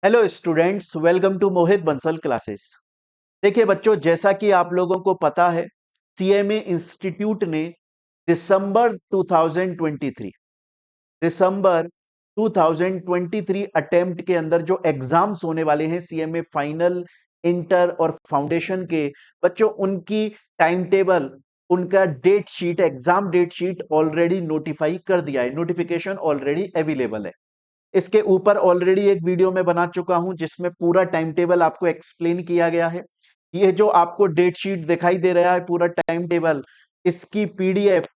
Hello students, welcome to Mohit Bansal classes. देखिए बच्चों, जैसा कि आप लोगों को पता है, सीएमए इंस्टीट्यूट ने दिसंबर 2023 अटेम्प्ट के अंदर जो एग्जाम्स होने वाले हैं सीएमए फाइनल, इंटर और फाउंडेशन के, बच्चों उनकी टाइम टेबल, उनका date sheet, exam date sheet already notify कर दिया है। नोटिफिकेशन ऑलरेडी अवेलेबल है। इसके ऊपर ऑलरेडी एक वीडियो में बना चुका हूं जिसमें पूरा टाइम टेबल आपको एक्सप्लेन किया गया है। ये जो आपको डेट शीट दिखाई दे रहा है, पूरा टाइम टेबल, इसकी पीडीएफ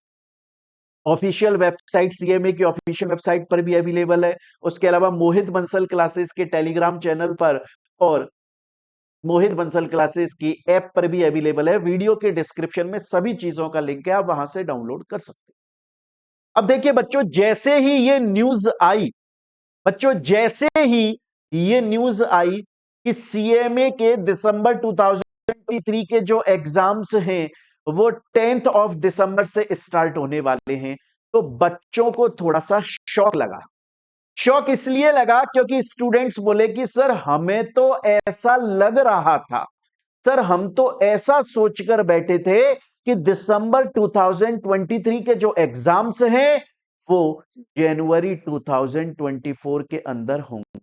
ऑफिशियल वेबसाइट, सीएमए की ऑफिशियल वेबसाइट पर भी अवेलेबल है। उसके अलावा मोहित बंसल क्लासेस के टेलीग्राम चैनल पर और मोहित बंसल क्लासेस की ऐप पर भी अवेलेबल है। वीडियो के डिस्क्रिप्शन में सभी चीजों का लिंक है, आप वहां से डाउनलोड कर सकते हैं। अब देखिए बच्चों, जैसे ही ये न्यूज आई, बच्चों जैसे ही ये न्यूज आई कि सीएमए के दिसंबर 2023 के जो एग्जाम्स हैं वो 10th ऑफ दिसंबर से स्टार्ट होने वाले हैं, तो बच्चों को थोड़ा सा शॉक लगा। शॉक इसलिए लगा क्योंकि स्टूडेंट्स बोले कि सर हमें तो ऐसा लग रहा था, सर हम तो ऐसा सोचकर बैठे थे कि दिसंबर 2023 के जो एग्जाम्स हैं वो जनवरी 2024 के अंदर होंगे।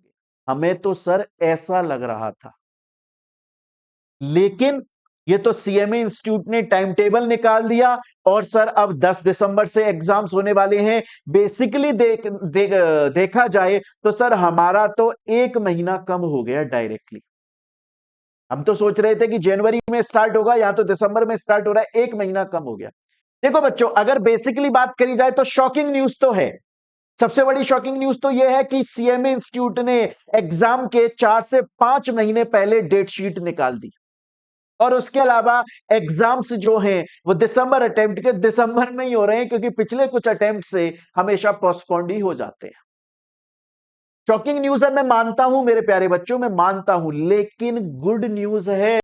हमें तो सर ऐसा लग रहा था, लेकिन ये तो सीएमए इंस्टीट्यूट ने टाइम टेबल निकाल दिया और सर अब 10 दिसंबर से एग्जाम्स होने वाले हैं। बेसिकली देखा जाए तो सर हमारा तो एक महीना कम हो गया डायरेक्टली। हम तो सोच रहे थे कि जनवरी में स्टार्ट होगा, यहां तो दिसंबर में स्टार्ट हो रहा है, एक महीना कम हो गया। देखो बच्चों, अगर बेसिकली बात करी जाए तो शॉकिंग न्यूज तो है। सबसे बड़ी शॉकिंग न्यूज तो यह है कि सीएमए इंस्टीट्यूट ने एग्जाम के 4 से 5 महीने पहले डेट शीट निकाल दी, और उसके अलावा एग्जाम्स जो हैं वो दिसंबर अटेम्प्ट के दिसंबर में ही हो रहे हैं, क्योंकि पिछले कुछ अटेम्प्ट से हमेशा पोस्टपोन्ड ही हो जाते हैं। शॉकिंग न्यूज है, मैं मानता हूं मेरे प्यारे बच्चों, मैं मानता हूं, लेकिन गुड न्यूज है।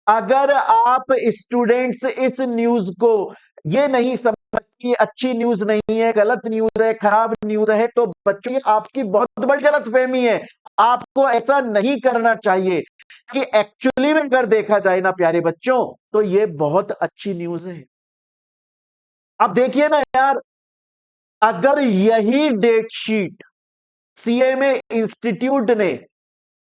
अगर आप स्टूडेंट्स इस न्यूज को ये नहीं समझती, अच्छी न्यूज नहीं है, गलत न्यूज है, खराब न्यूज है, तो बच्चों ये आपकी बहुत बड़ी गलतफहमी है। आपको ऐसा नहीं करना चाहिए। कि एक्चुअली में अगर देखा जाए ना प्यारे बच्चों, तो ये बहुत अच्छी न्यूज है। अब देखिए ना यार, अगर यही डेट शीट सीएमए इंस्टीट्यूट ने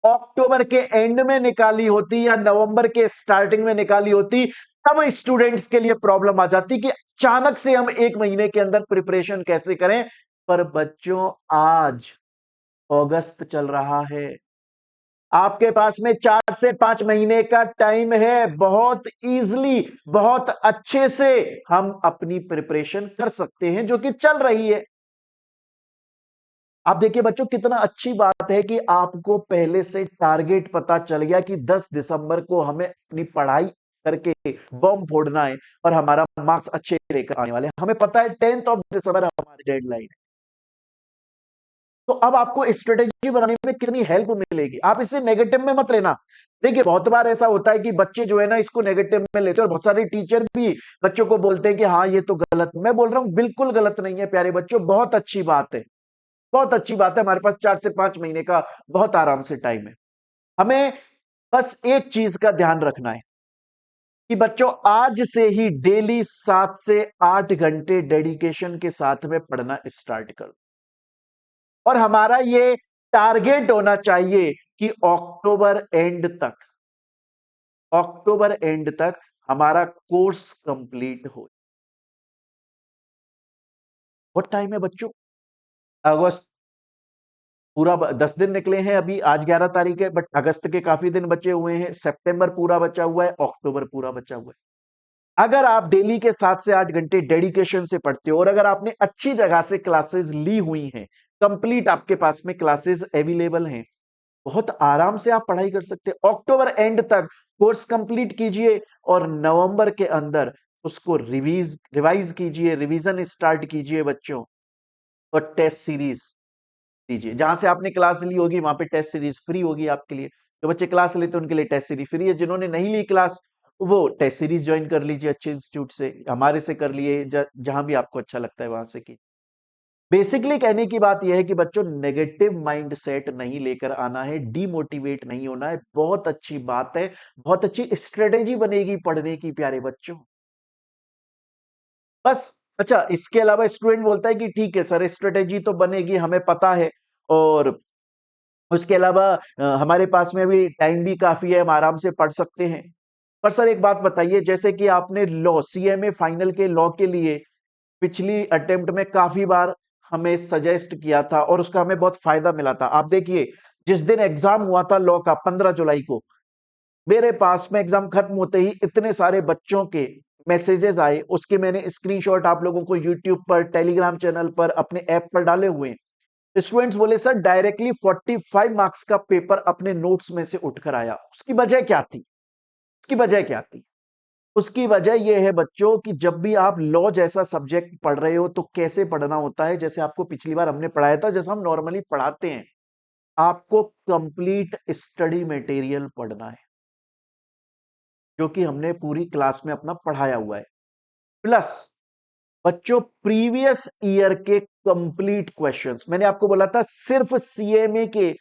अक्टूबर के एंड में निकाली होती या नवंबर के स्टार्टिंग में निकाली होती, तब स्टूडेंट्स के लिए प्रॉब्लम आ जाती कि अचानक से हम एक महीने के अंदर प्रिपरेशन कैसे करें। पर बच्चों, आज अगस्त चल रहा है, आपके पास में 4 से 5 महीने का टाइम है। बहुत इजीली, बहुत अच्छे से हम अपनी प्रिपरेशन कर सकते हैं, जो कि चल रही है। आप देखिए बच्चों, कितना अच्छी बात है कि आपको पहले से टारगेट पता चल गया कि 10 दिसंबर को हमें अपनी पढ़ाई करके बम फोड़ना है और हमारा मार्क्स अच्छे लेकर आने वाले हैं। हमें पता है 10th ऑफ दिसंबर हमारी डेडलाइन है। तो अब आपको स्ट्रेटेजी बनाने में कितनी हेल्प मिलेगी, आप इसे नेगेटिव में मत लेना। देखिए बहुत बार ऐसा होता है कि बच्चे जो है ना इसको नेगेटिव में लेते हैं, और बहुत सारे टीचर भी बच्चों को बोलते हैं कि हाँ ये तो गलत। मैं बोल रहा हूं बिल्कुल गलत नहीं है प्यारे बच्चों, बहुत अच्छी बात है, बहुत अच्छी बात है। हमारे पास 4 से 5 महीने का बहुत आराम से टाइम है। हमें बस एक चीज का ध्यान रखना है कि बच्चों आज से ही डेली 7 से 8 घंटे डेडिकेशन के साथ में पढ़ना स्टार्ट करो। और हमारा ये टारगेट होना चाहिए कि अक्टूबर एंड तक हमारा कोर्स कंप्लीट हो। बहुत टाइम है बच्चों। अगस्त पूरा 10 दिन निकले हैं, अभी आज 11 तारीख है, बट अगस्त के काफी दिन बचे हुए हैं, सितंबर पूरा बचा हुआ है, अक्टूबर पूरा बचा हुआ है। अगर आप डेली के 7 से 8 घंटे डेडिकेशन से पढ़ते हो, और अगर आपने अच्छी जगह से क्लासेस ली हुई हैं, कंप्लीट आपके पास में क्लासेस अवेलेबल हैं, बहुत आराम से आप पढ़ाई कर सकते हैं। अक्टूबर एंड तक कोर्स कंप्लीट कीजिए और नवंबर के अंदर उसको रिवाइज कीजिए, रिवीजन स्टार्ट कीजिए बच्चों। और टेस्ट सीरीज दीजिए, जहां से आपने क्लास ली होगी वहां पे टेस्ट सीरीज फ्री होगी आपके लिए। जो बच्चे क्लास लेते हैं उनके लिए टेस्ट सीरीज फ्री है। जिन्होंने नहीं ली क्लास, वो टेस्ट सीरीज ज्वाइन कर लीजिए अच्छे इंस्टीट्यूट से, हमारे से कर लिए, जहां भी आपको अच्छा लगता है वहां से की। बेसिकली कहने की बात यह है कि बच्चों नेगेटिव माइंडसेट नहीं लेकर आना है, डीमोटिवेट नहीं होना है। बहुत अच्छी बात है, बहुत अच्छी स्ट्रेटेजी बनेगी पढ़ने की प्यारे बच्चों। बस अच्छा, इसके अलावा स्टूडेंट बोलता है कि ठीक है सर, स्ट्रेटेजी तो बनेगी, हमें पता है, और उसके अलावा हमारे पास में अभी टाइम भी काफी है, हम आराम से पढ़ सकते हैं। पर सर एक बात बताइए, जैसे कि आपने लॉ, सीएमए फाइनल के लॉ के लिए पिछली अटेम्प्ट में काफी बार हमें सजेस्ट किया था और उसका हमें बहुत फायदा मिला था। आप देखिए, जिस दिन एग्जाम हुआ था लॉ का 15 जुलाई को, मेरे पास में एग्जाम खत्म होते ही इतने सारे बच्चों के मैसेजेस आए, उसके मैंने स्क्रीनशॉट आप लोगों को यूट्यूब पर, टेलीग्राम चैनल पर, अपने ऐप पर डाले हुए हैं। स्टूडेंट्स बोले सर डायरेक्टली 45 मार्क्स का पेपर अपने नोट्स में से उठकर आया। उसकी वजह क्या थी? उसकी वजह क्या थी? उसकी वजह यह है बच्चों कि जब भी आप लॉ जैसा सब्जेक्ट पढ़ रहे हो तो कैसे पढ़ना होता है, जैसे आपको पिछली बार हमने पढ़ाया था, जैसा हम नॉर्मली पढ़ाते हैं। आपको कंप्लीट स्टडी मटेरियल पढ़ना है, जो कि हमने पूरी क्लास में अपना पढ़ाया हुआ है। प्लस बच्चों प्रीवियस ईयर के कंप्लीट क्वेश्चंस, मैंने आपको बोला था सिर्फ सीएमए के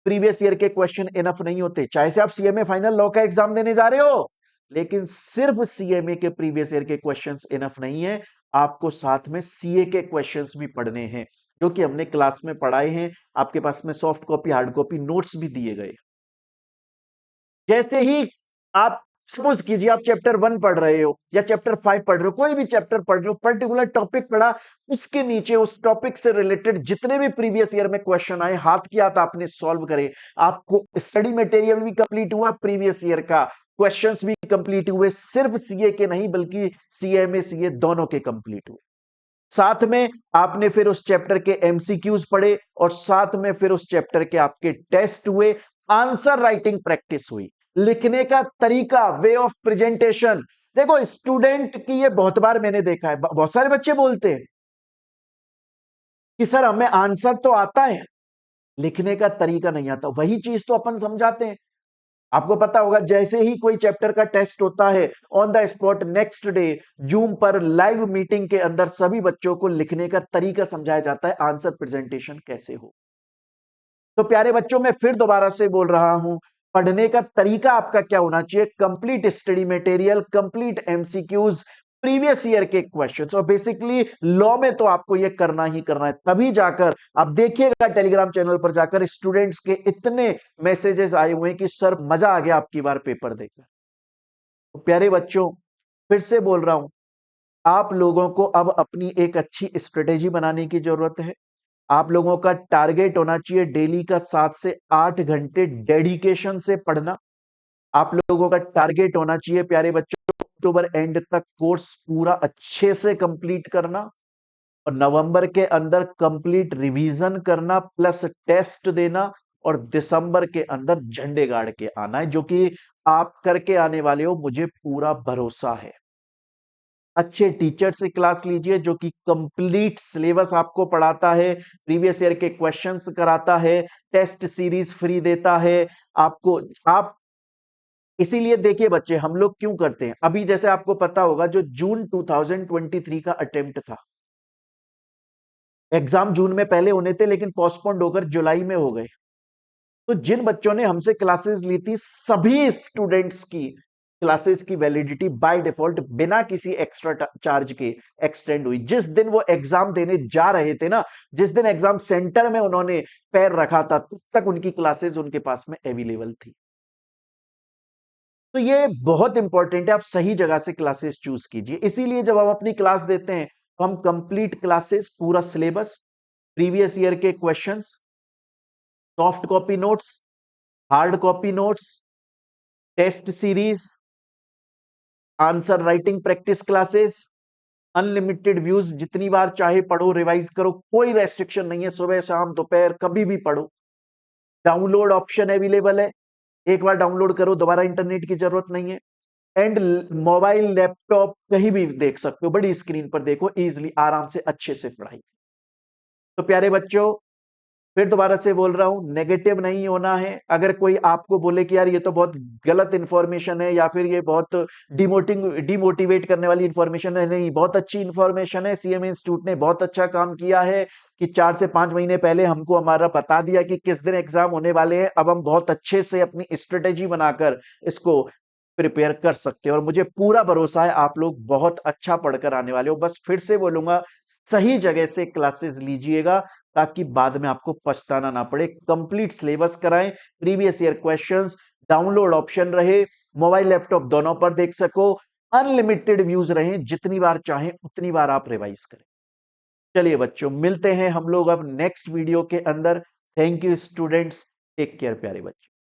प्रीवियस ईयर के क्वेश्चन इनफ नहीं होते, चाहे से आप सीएमए फाइनल लॉ का एग्जाम देने जा रहे हो, लेकिन सिर्फ सीएमए के प्रीवियस ईयर के क्वेश्चंस इनफ नहीं है। आपको साथ में सीए के क्वेश्चंस भी पढ़ने हैं, जो कि हमने क्लास में पढ़ाए हैं। आपके पास में soft copy, hard copy notes भी दिए गए। जैसे ही आप सपोज कीजिए आप चैप्टर 1 पढ़ रहे हो या चैप्टर 5 पढ़ रहे हो, कोई भी चैप्टर पढ़ रहे हो, पर्टिकुलर टॉपिक पढ़ा, उसके नीचे उस टॉपिक से रिलेटेड जितने भी प्रीवियस ईयर में क्वेश्चन आए, हाथ की हाथ आपने सॉल्व करे। आपको स्टडी मटेरियल भी कंप्लीट हुआ, प्रीवियस ईयर का क्वेश्चंस भी कंप्लीट हुए, सिर्फ सीए के नहीं बल्कि सीएमए सीए दोनों के कंप्लीट हुए। साथ में आपने फिर उस चैप्टर के एमसीक्यूज पढ़े और साथ में फिर उस चैप्टर के आपके टेस्ट हुए, आंसर राइटिंग प्रैक्टिस हुई, लिखने का तरीका, वे ऑफ प्रेजेंटेशन। देखो स्टूडेंट की ये बहुत बार मैंने देखा है, बहुत सारे बच्चे बोलते हैं कि सर हमें आंसर तो आता है, लिखने का तरीका नहीं आता। वही चीज तो अपन समझाते हैं। आपको पता होगा, जैसे ही कोई चैप्टर का टेस्ट होता है, on the spot next day zoom पर लाइव मीटिंग के अंदर सभी बच्चों को लिखने का तरीका समझाया जाता है, आंसर प्रेजेंटेशन कैसे हो। तो प्यारे बच्चों, मैं फिर दोबारा से बोल रहा हूं, पढ़ने का तरीका आपका क्या होना चाहिए? Complete study material, complete MCQs, previous year के क्वेश्चंस, और बेसिकली लॉ में तो आपको ये करना ही करना है। तभी जाकर आप देखिएगा टेलीग्राम चैनल पर जाकर स्टूडेंट्स के इतने मैसेजेस आए हुए हैं कि सर मजा आ गया आपकी बार पेपर देकर। तो प्यारे बच्चों, फिर से बोल रहा हूं, आप लोगों को अब अपनी एक अच्छी स्ट्रेटेजी बनाने की जरूरत है। आप लोगों का टारगेट होना चाहिए डेली का 7 से 8 घंटे डेडिकेशन से पढ़ना। आप लोगों का टारगेट होना चाहिए प्यारे बच्चों, अक्टूबर एंड तक कोर्स पूरा अच्छे से कंप्लीट करना और नवंबर के अंदर कंप्लीट रिवीजन करना, प्लस टेस्ट देना, और दिसंबर के अंदर झंडे गाड़ के आना है, जो कि आप करके आने वाले हो, मुझे पूरा भरोसा है। अच्छे टीचर से क्लास लीजिए जो कि कंप्लीट सिलेबस आपको पढ़ाता है, प्रीवियस ईयर के क्वेश्चंस कराता है, टेस्ट सीरीज फ्री देता है आपको। आप इसीलिए देखिए बच्चे, हम लोग क्यों करते हैं, अभी जैसे आपको पता होगा जो जून 2023 का अटेम्प्ट था, एग्जाम जून में पहले होने थे लेकिन पोस्टपोन्ड होकर जुलाई में हो गए। तो जिन बच्चों ने हमसे क्लासेस ली थी, सभी स्टूडेंट्स की क्लासेस की वैलिडिटी बाय डिफॉल्ट बिना किसी एक्स्ट्रा चार्ज के एक्सटेंड हुई। जिस दिन वो एग्जाम देने जा रहे थे ना, जिस दिन एग्जाम सेंटर में उन्होंने पैर रखा था, तब तक उनकी क्लासेस उनके पास में अवेलेबल थी। तो ये बहुत इंपॉर्टेंट है, आप सही जगह से क्लासेस चूज कीजिए। इसीलिए जब हम अपनी क्लास देते हैं तो हम कंप्लीट क्लासेस, पूरा सिलेबस, प्रीवियस ईयर के questions, soft copy notes, hard copy notes, test series, answer writing practice classes, unlimited views, जितनी बार चाहे पढ़ो, रिवाइज करो, कोई रेस्ट्रिक्शन नहीं है, सुबह शाम दोपहर कभी भी पढ़ो। डाउनलोड ऑप्शन अवेलेबल है, एक बार डाउनलोड करो, दोबारा इंटरनेट की जरूरत नहीं है। एंड मोबाइल, लैपटॉप कहीं भी देख सकते हो, बड़ी स्क्रीन पर देखो, इजीली, आराम से, अच्छे से पढ़ाई। तो प्यारे बच्चों, फिर दोबारा से बोल रहा हूं, नेगेटिव नहीं होना है। अगर कोई आपको बोले कि यार ये तो बहुत गलत इंफॉर्मेशन है या फिर ये बहुत डिमोटिवेट करने वाली इंफॉर्मेशन है, नहीं, बहुत अच्छी इंफॉर्मेशन है। सीएमए इंस्टीट्यूट ने बहुत अच्छा काम किया है कि 4 से 5 महीने पहले हमको हमारा बता दिया कि किस दिन एग्जाम होने वाले हैं। अब हम बहुत अच्छे से अपनी स्ट्रेटेजी बनाकर इसको प्रिपेयर कर सकते हैं और मुझे पूरा भरोसा है आप लोग बहुत अच्छा पढ़कर आने वाले हो। बस फिर से बोलूंगा, सही जगह से क्लासेस लीजिएगा ताकि बाद में आपको पछताना ना पड़े। कंप्लीट सिलेबस कराएं, previous year questions, download option रहे, मोबाइल लैपटॉप दोनों पर देख सको, अनलिमिटेड व्यूज रहे, जितनी बार चाहें उतनी बार आप रिवाइज करें। चलिए बच्चों, मिलते हैं हम लोग अब नेक्स्ट वीडियो के अंदर। Thank you students, take care प्यारे बच्चों।